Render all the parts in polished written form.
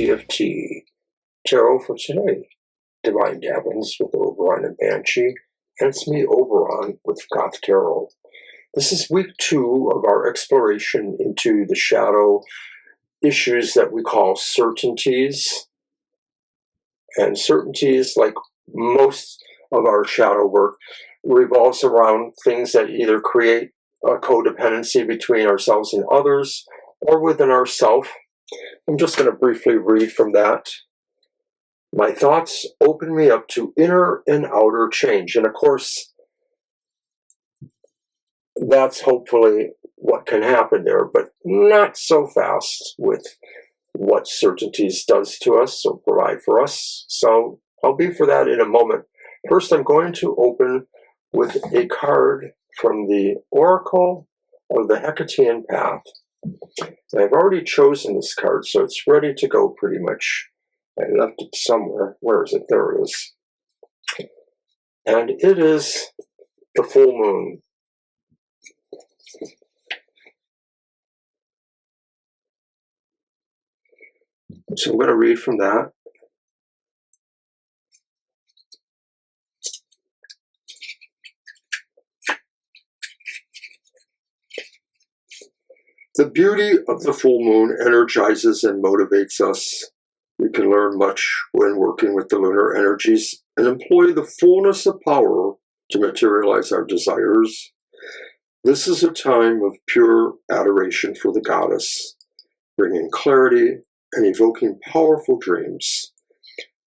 TFT Tarot for today. Divine Davins with Oberon and Banshee, and it's me, Oberon, with Goth Tarot. This is week 2 of our exploration into the shadow issues that we call certainties. And certainties, like most of our shadow work, revolves around things that either create a codependency between ourselves and others or within ourselves. I'm just going to briefly read from that. My thoughts open me up to inner and outer change. And of course, that's hopefully what can happen there, but not so fast with what certainties does to us or provide for us. So I'll be for that in a moment. First, I'm going to open with a card from the Oracle of the Hecatean Path. And I've already chosen this card, so it's ready to go pretty much. I left it somewhere. Where is it? There it is. And it is the full moon. So I'm going to read from that. The beauty of the full moon energizes and motivates us. We can learn much when working with the lunar energies and employ the fullness of power to materialize our desires. This is a time of pure adoration for the goddess, bringing clarity and evoking powerful dreams.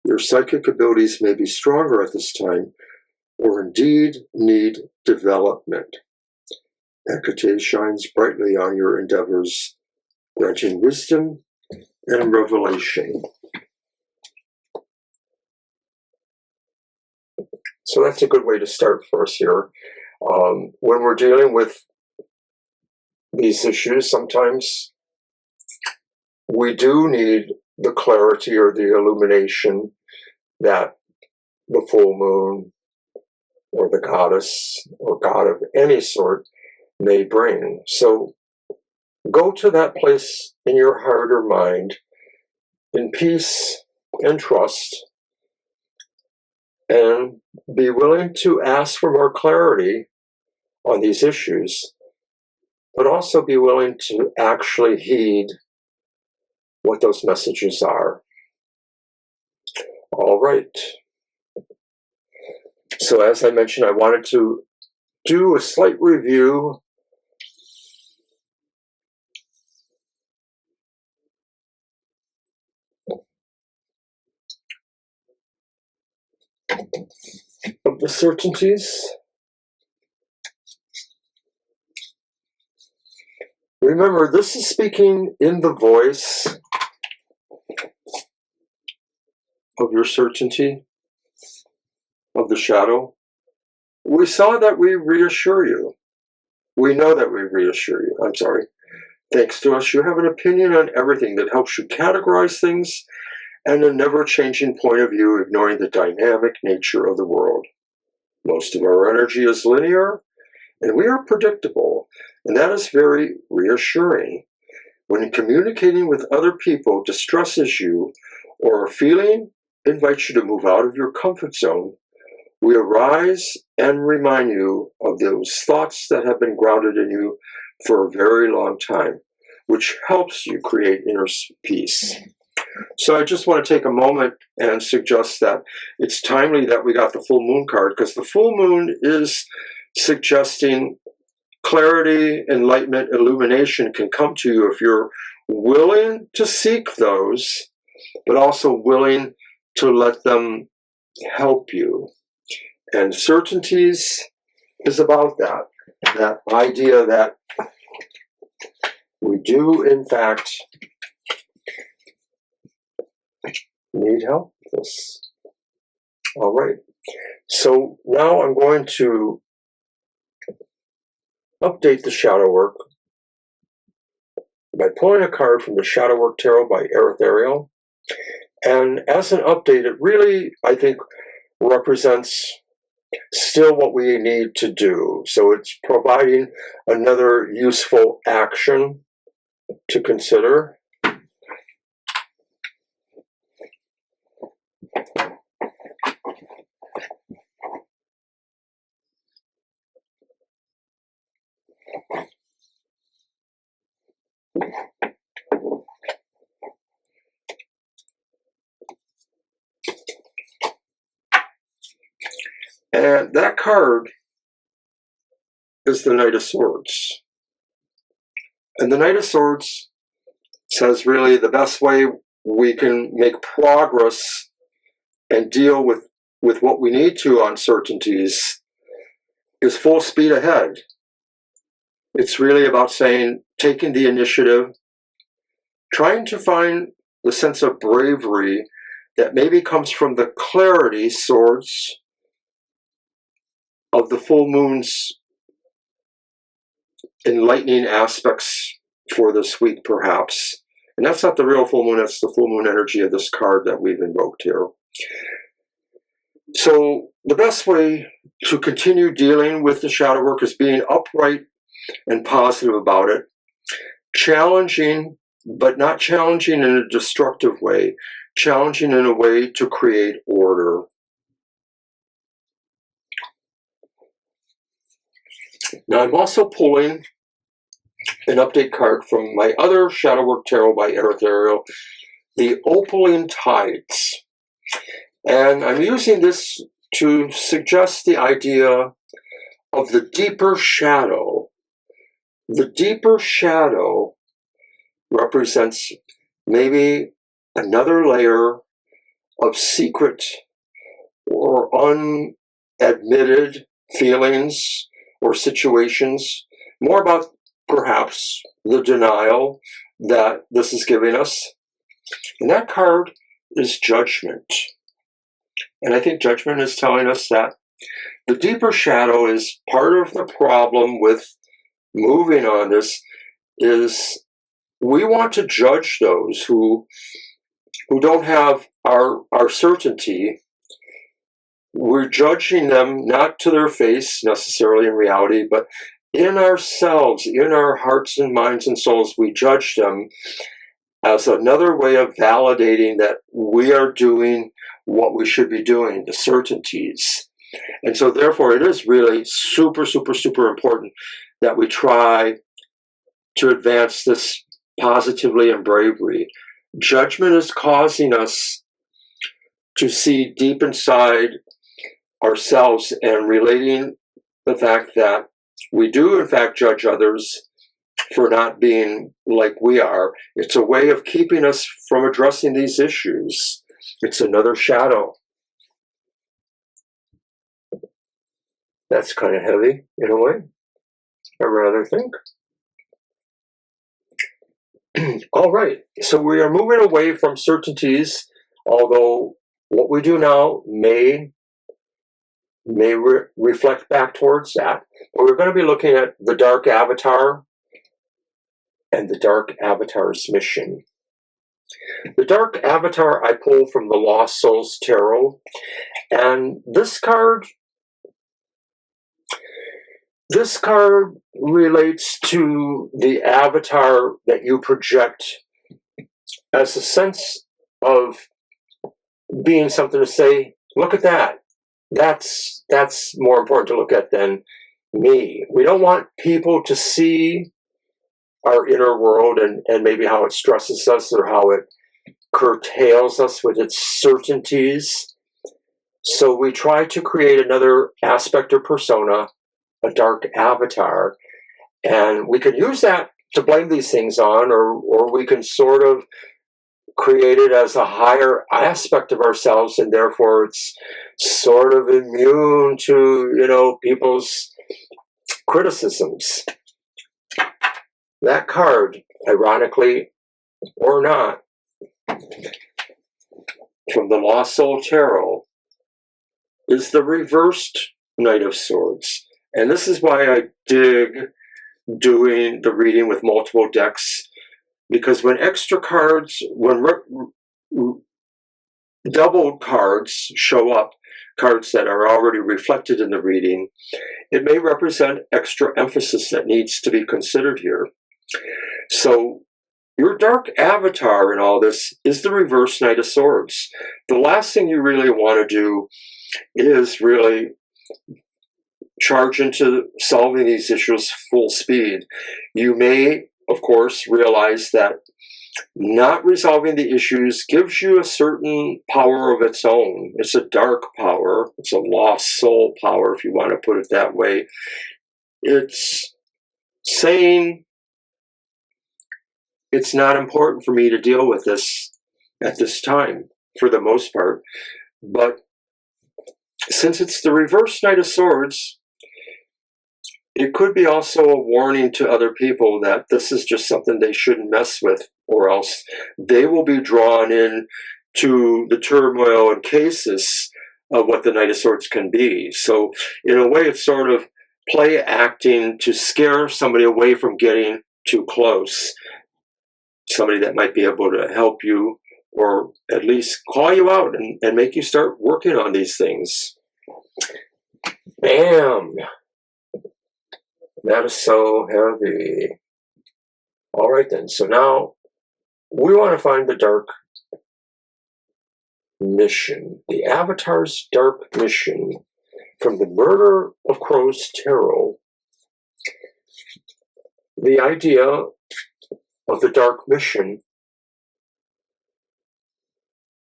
Your psychic abilities may be stronger at this time, or indeed need development. Hecate shines brightly on your endeavors, granting wisdom and revelation. So that's a good way to start for us here. When we're dealing with these issues, sometimes we do need the clarity or the illumination that the full moon or the goddess or god of any sort may bring. So go to that place in your heart or mind in peace and trust, and be willing to ask for more clarity on these issues, but also be willing to actually heed what those messages are. All right. So as I mentioned, I wanted to do a slight review of the certainties. Remember, this is speaking in the voice of your certainty, of the shadow. We saw that we reassure you. We know that we reassure you. I'm sorry. Thanks to us, you have an opinion on everything that helps you categorize things and a never-changing point of view, ignoring the dynamic nature of the world. Most of our energy is linear, and we are predictable, and that is very reassuring. When communicating with other people distresses you, or a feeling invites you to move out of your comfort zone, we arise and remind you of those thoughts that have been grounded in you for a very long time, which helps you create inner peace. So I just want to take a moment and suggest that it's timely that we got the full moon card, because the full moon is suggesting clarity, enlightenment, illumination can come to you if you're willing to seek those, but also willing to let them help you. And certainties is about that idea that we do, in fact, need help with this. All right. So now I'm going to update the shadow work by pulling a card from the Shadow Work Tarot by Erethereal. And as an update, it really, I think, represents still what we need to do. So it's providing another useful action to consider. And that card is the Knight of Swords. And the Knight of Swords says really the best way we can make progress and deal with what we need to on certainties is full speed ahead. It's really about saying, taking the initiative, trying to find the sense of bravery that maybe comes from the clarity, swords, of the full moon's enlightening aspects for this week, perhaps. And that's not the real full moon, that's the full moon energy of this card that we've invoked here. So the best way to continue dealing with the shadow work is being upright and positive about it, challenging, but not challenging in a destructive way, challenging in a way to create order. Now I'm also pulling an update card from my other Shadow Work Tarot by Erethereal, the Opaline Tides. And I'm using this to suggest the idea of the deeper shadow. The deeper shadow represents maybe another layer of secret or unadmitted feelings or situations, more about perhaps the denial that this is giving us. And that card is Judgment. And I think Judgment is telling us that the deeper shadow is part of the problem with moving on this, is we want to judge those who don't have our certainty. We're judging them not to their face necessarily in reality, but in ourselves, in our hearts and minds and souls, we judge them as another way of validating that we are doing what we should be doing, the certainties. And so therefore it is really super, super, super important that we try to advance this positively and bravely. Judgment is causing us to see deep inside ourselves and relating the fact that we do in fact judge others for not being like we are. It's a way of keeping us from addressing these issues. It's another shadow. That's kind of heavy in a way, I rather think. All right, so we are moving away from certainties, although what we do now may reflect back towards that. But we're going to be looking at the Dark Avatar and the Dark Avatar's mission. The Dark Avatar I pull from the Lost Souls Tarot, and this card relates to the avatar that you project as a sense of being something to say, look at that. That's more important to look at than me. We don't want people to see our inner world and maybe how it stresses us or how it curtails us with its certainties. So we try to create another aspect or persona, a dark avatar, and we can use that to blame these things on, or we can sort of create it as a higher aspect of ourselves, and therefore it's sort of immune to, people's criticisms. That card, ironically or not, from the Lost Soul Tarot, is the reversed Knight of Swords. And this is why I dig doing the reading with multiple decks, because when extra cards, when doubled cards show up, cards that are already reflected in the reading, it may represent extra emphasis that needs to be considered here. So your dark avatar in all this is the reverse Knight of Swords. The last thing you really want to do is really charge into solving these issues full speed. You may, of course, realize that not resolving the issues gives you a certain power of its own. It's a dark power. It's a lost soul power, if you want to put it that way. It's saying it's not important for me to deal with this at this time, for the most part. But since it's the reverse Knight of Swords, it could be also a warning to other people that this is just something they shouldn't mess with, or else they will be drawn in to the turmoil and cases of what the Knight of Swords can be. So in a way, it's sort of play acting to scare somebody away from getting too close. Somebody that might be able to help you, or at least call you out and make you start working on these things. Bam! That is so heavy. All right then, so now we want to find the dark mission, the Avatar's dark mission from the Murder of Crows Tarot. The idea of the dark mission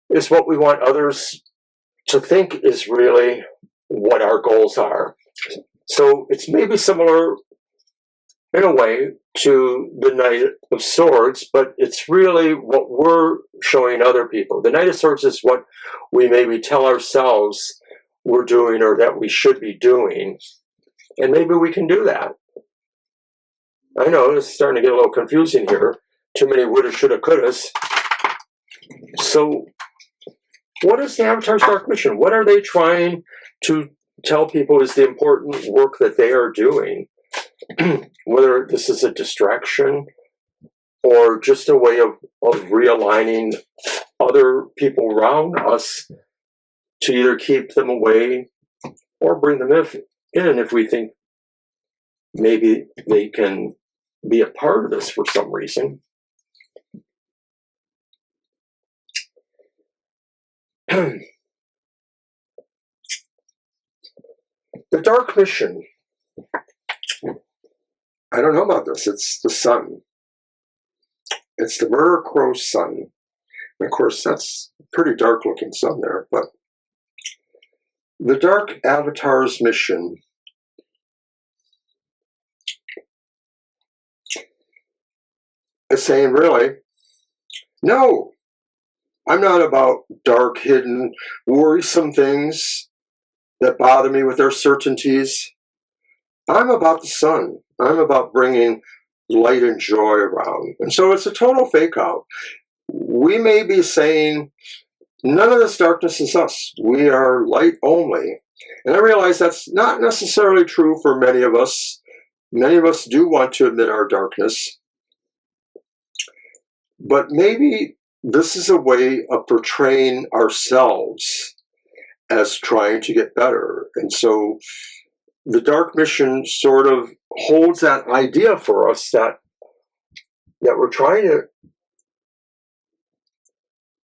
is what we want others to think is really what our goals are. So it's maybe similar in a way to the Knight of Swords, but it's really what we're showing other people. The Knight of Swords is what we maybe tell ourselves we're doing or that we should be doing, and maybe we can do that. I know it's starting to get a little confusing here. Too many woulda, shoulda, couldas. So what is the Avatar's dark mission? What are they trying to tell people is the important work that they are doing? Whether this is a distraction or just a way of realigning other people around us to either keep them away or bring them in if we think maybe they can be a part of this for some reason. The dark mission. I don't know about this. It's the sun. It's the Murder Crow sun. And of course, that's a pretty dark looking sun there. But the dark Avatar's mission is saying, really, no, I'm not about dark, hidden, worrisome things that bother me with their certainties. I'm about the sun. I'm about bringing light and joy around. And so it's a total fake out. We may be saying, none of this darkness is us. We are light only. And I realize that's not necessarily true for many of us. Many of us do want to admit our darkness. But maybe this is a way of portraying ourselves as trying to get better. And so the dark mission sort of holds that idea for us that we're trying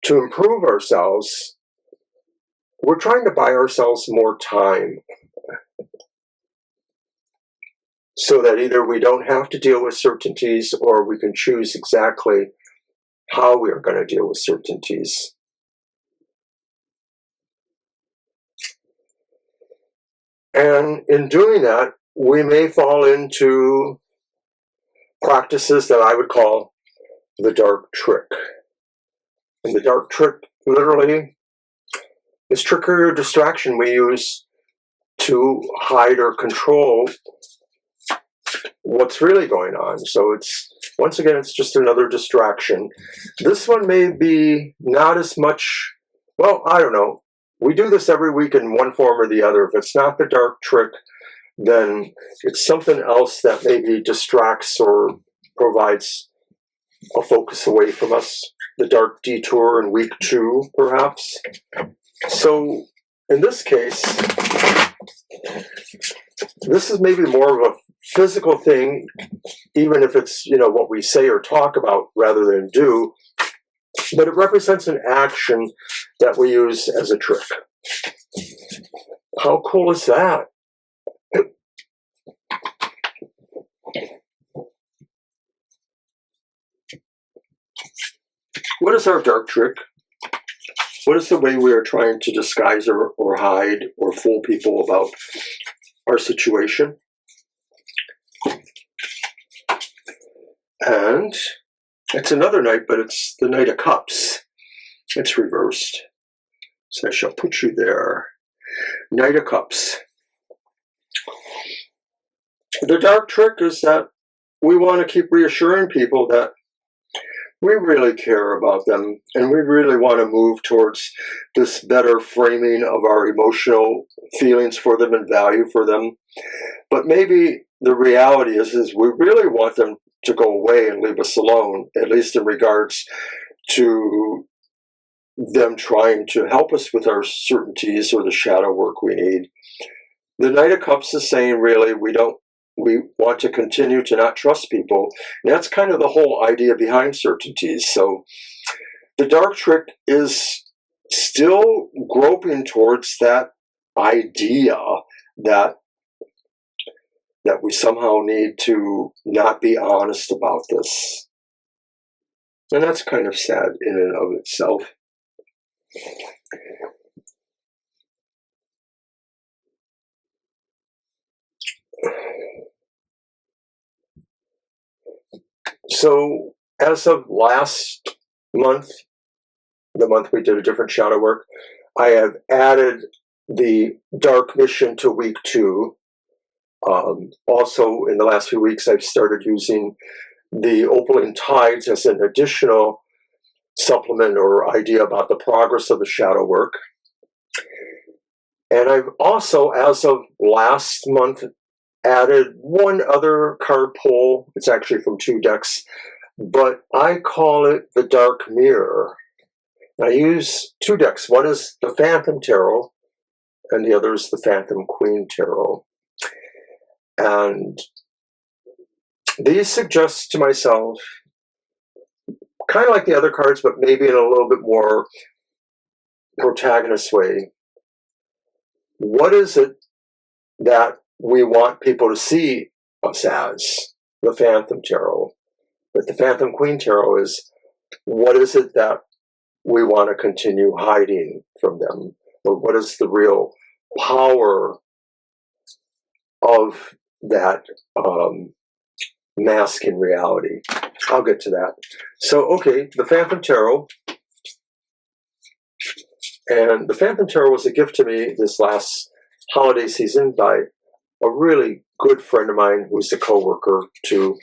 to improve ourselves. We're trying to buy ourselves more time so that either we don't have to deal with certainties or we can choose exactly how we are going to deal with certainties. And in doing that, we may fall into practices that I would call the dark trick. And the dark trick literally is trickery or distraction we use to hide or control what's really going on. So it's, once again, it's just another distraction. This one may be not as much, well, I don't know. We do this every week in one form or the other. If it's not the dark trick, then it's something else that maybe distracts or provides a focus away from us. The dark detour in week 2, perhaps. So in this case, this is maybe more of a physical thing, even if it's, what we say or talk about rather than do, but it represents an action that we use as a trick. How cool is that? What is our dark trick? What is the way we are trying to disguise or hide or fool people about our situation? And it's another Knight, but it's the Knight of Cups. It's reversed. So I shall put you there. Knight of Cups. The dark trick is that we want to keep reassuring people that we really care about them and we really want to move towards this better framing of our emotional feelings for them and value for them. But maybe the reality is we really want them to go away and leave us alone, at least in regards to them trying to help us with our certainties or the shadow work we need. The Knight of Cups is saying really we want to continue to not trust people. And that's kind of the whole idea behind certainties. So the dark trick is still groping towards that idea that we somehow need to not be honest about this. And that's kind of sad in and of itself. So as of last month, the month we did a different shadow work, I have added the dark mission to week 2. Also, in the last few weeks, I've started using the Opaline Tides as an additional supplement or idea about the progress of the shadow work. And I've also, as of last month, added one other card pull. It's actually from 2 decks, but I call it the Dark Mirror. I use 2 decks. One is the Phantom Tarot, and the other is the Phantom Queen Tarot. And these suggest to myself, kind of like the other cards, but maybe in a little bit more protagonist way, what is it that we want people to see us as? The Phantom Tarot. But the Phantom Queen Tarot is, what is it that we want to continue hiding from them? Or what is the real power of that mask in reality? I'll get to that. So, okay, the Phantom Tarot. And the Phantom Tarot was a gift to me this last holiday season by a really good friend of mine who's a co-worker too.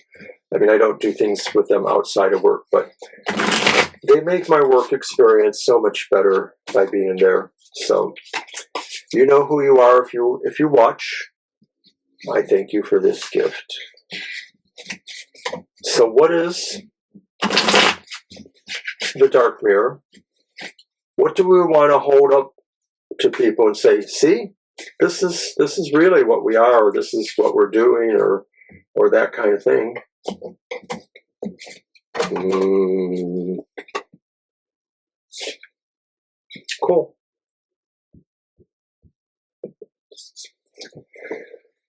I mean, I don't do things with them outside of work, but they make my work experience so much better by being there. So you know who you are if you watch. I thank you for this gift. So what is the Dark Mirror? What do we want to hold up to people and say, see, this is really what we are, or this is what we're doing, or that kind of thing. Cool.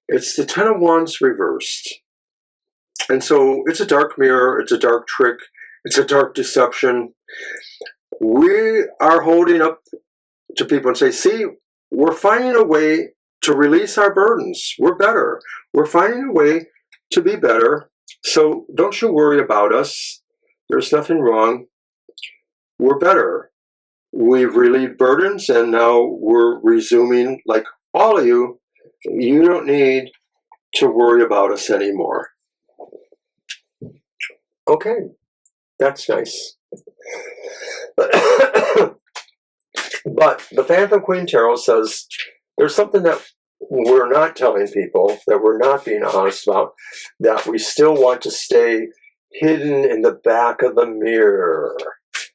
It's the Ten of Wands reversed. And so it's a dark mirror, it's a dark trick, it's a dark deception. We are holding up to people and say, see, we're finding a way to release our burdens. We're better. We're finding a way to be better. So don't you worry about us. There's nothing wrong. We're better. We've relieved burdens and now we're resuming, like all of you. You don't need to worry about us anymore. Okay, that's nice. But the Phantom Queen Tarot says there's something that we're not telling people, that we're not being honest about, that we still want to stay hidden in the back of the mirror.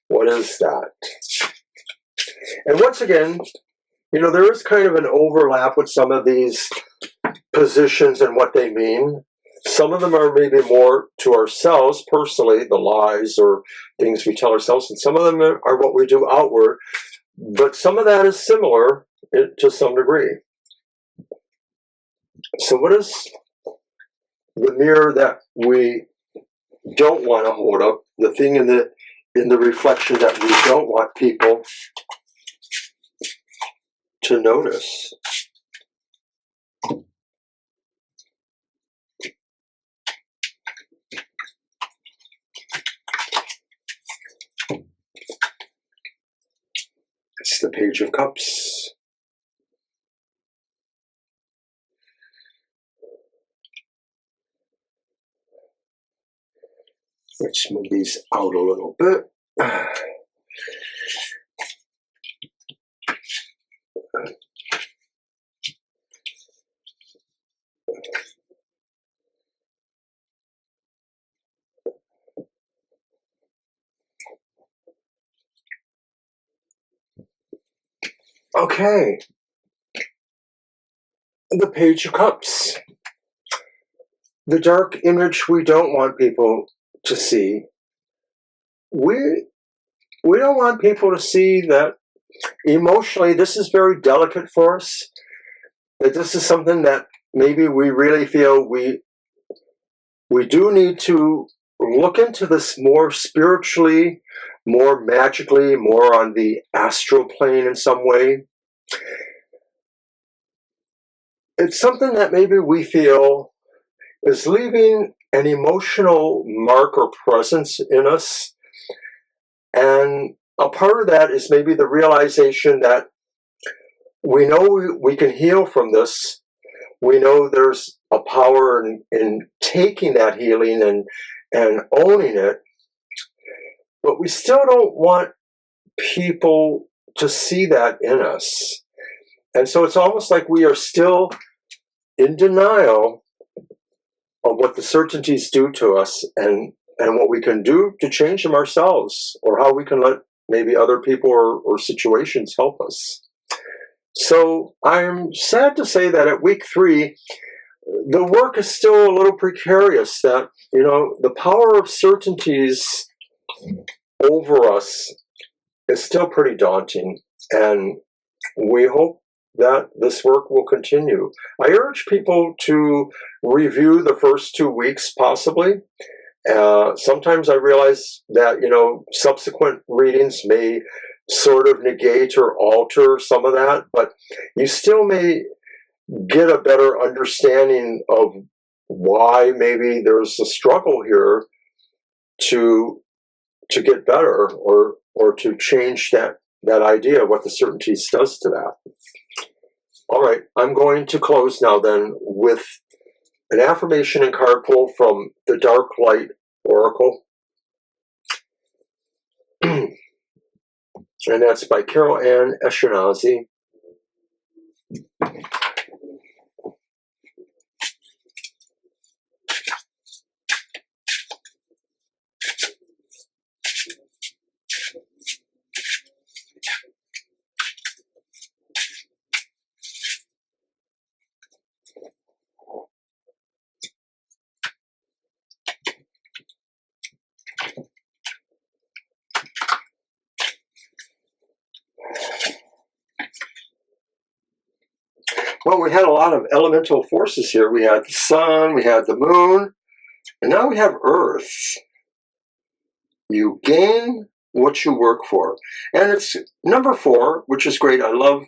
What is that? And once again, you know, there is kind of an overlap with some of these positions and what they mean. Some of them are maybe more to ourselves personally, the lies or things we tell ourselves, and some of them are what we do outward, but some of that is similar to some degree. So what is the mirror that we don't want to hold up, the thing in the in the reflection that we don't want people to notice. It's the Page of Cups. Let's move these out a little bit. Okay. The Page of Cups. The dark image we don't want people to see. We don't want people to see that emotionally this is very delicate for us, that this is something that maybe we really feel we do need to look into this more spiritually, more magically, more on the astral plane in some way. It's something that maybe we feel is leaving an emotional mark or presence in us. And a part of that is maybe the realization that we know we can heal from this. We know there's a power in taking that healing and owning it. But we still don't want people to see that in us. And so it's almost like we are still in denial of what the certainties do to us and what we can do to change them ourselves, or how we can let maybe other people or situations help us. So I'm sad to say that at week 3, the work is still a little precarious, that, you know, the power of certainties over us is still pretty daunting, and we hope that this work will continue. I urge people to review the first 2 weeks, possibly. Sometimes I realize that, you know, subsequent readings may sort of negate or alter some of that, but you still may get a better understanding of why maybe there's a struggle here to get better, or to change that idea of what the certainties does to that. All right, I'm going to close now then with an affirmation and card pull from the Dark Light Oracle. And that's by Carol Ann Eskenazi. Well, we had a lot of elemental forces here. We had the sun, we had the moon, and now we have Earth. You gain what you work for. And it's number 4, which is great. I love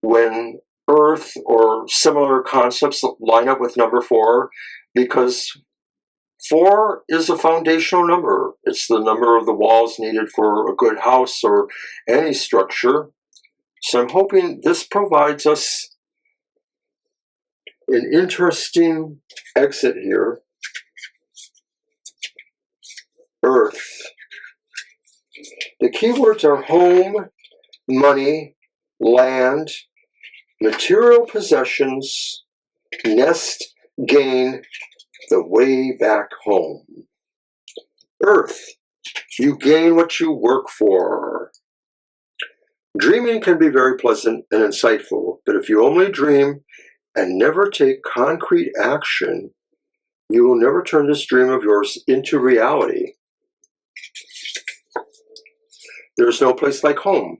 when Earth or similar concepts line up with number 4, because 4 is a foundational number. It's the number of the walls needed for a good house or any structure. So I'm hoping this provides us an interesting exit here. Earth. The keywords are home, money, land, material possessions, nest, gain, the way back home. Earth. You gain what you work for. Dreaming can be very pleasant and insightful, but if you only dream and never take concrete action, you will never turn this dream of yours into reality. There is no place like home,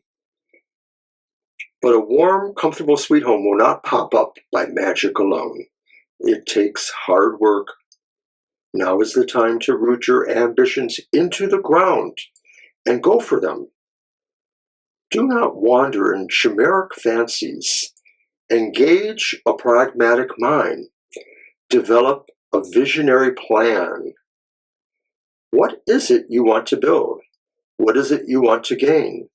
but a warm, comfortable, sweet home will not pop up by magic alone. It takes hard work. Now is the time to root your ambitions into the ground and go for them. Do not wander in chimeric fancies. Engage a pragmatic mind. Develop a visionary plan. What is it you want to build? What is it you want to gain?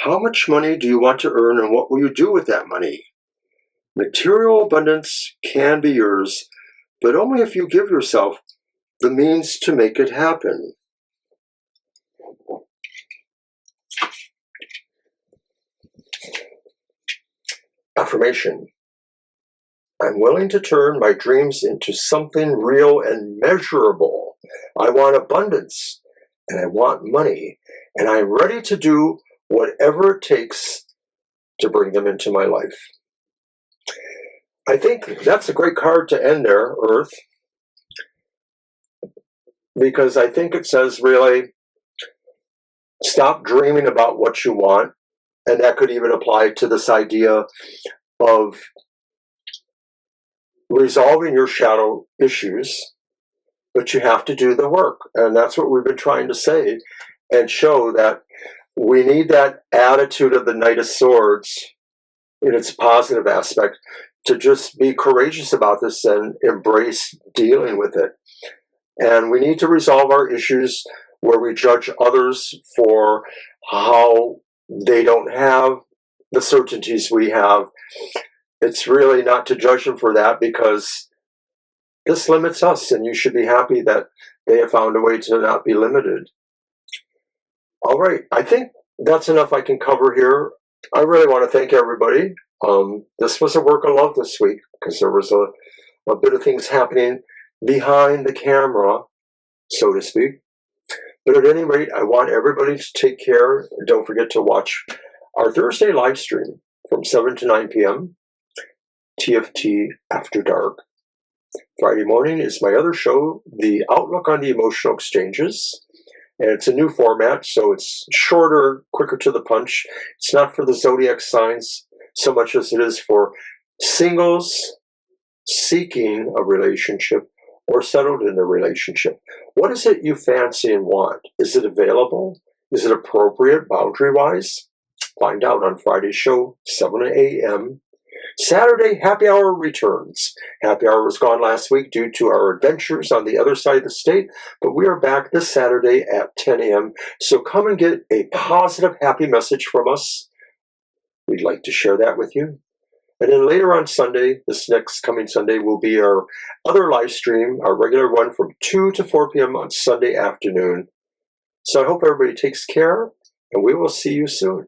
How much money do you want to earn, and what will you do with that money? Material abundance can be yours, but only if you give yourself the means to make it happen. Affirmation. I'm willing to turn my dreams into something real and measurable. I want abundance, and I want money, and I'm ready to do whatever it takes to bring them into my life. I think that's a great card to end there, Earth, because I think it says really, stop dreaming about what you want, and that could even apply to this idea of resolving your shadow issues, but you have to do the work. And that's what we've been trying to say and show, that we need that attitude of the Knight of Swords in its positive aspect to just be courageous about this and embrace dealing with it. And we need to resolve our issues where we judge others for how they don't have the certainties we have. It's really not to judge them for that, because this limits us, and you should be happy that they have found a way to not be limited. All right, I think that's enough I can cover here. I really want to thank everybody. This was a work of love this week, because there was a bit of things happening behind the camera, so to speak. But at any rate, I want everybody to take care. Don't forget to watch our Thursday live stream from 7 to 9 p.m. TFT After Dark. Friday morning is my other show, The Outlook on the Emotional Exchanges. And it's a new format, so it's shorter, quicker to the punch. It's not for the zodiac signs so much as it is for singles seeking a relationship or settled in a relationship. What is it you fancy and want? Is it available? Is it appropriate boundary-wise? Find out on Friday's show, 7 a.m. Saturday, happy hour returns. Happy hour was gone last week due to our adventures on the other side of the state, but we are back this Saturday at 10 a.m. So come and get a positive, happy message from us. We'd like to share that with you. And then later on Sunday, this next coming Sunday, will be our other live stream, our regular one from 2 to 4 p.m. on Sunday afternoon. So I hope everybody takes care, and we will see you soon.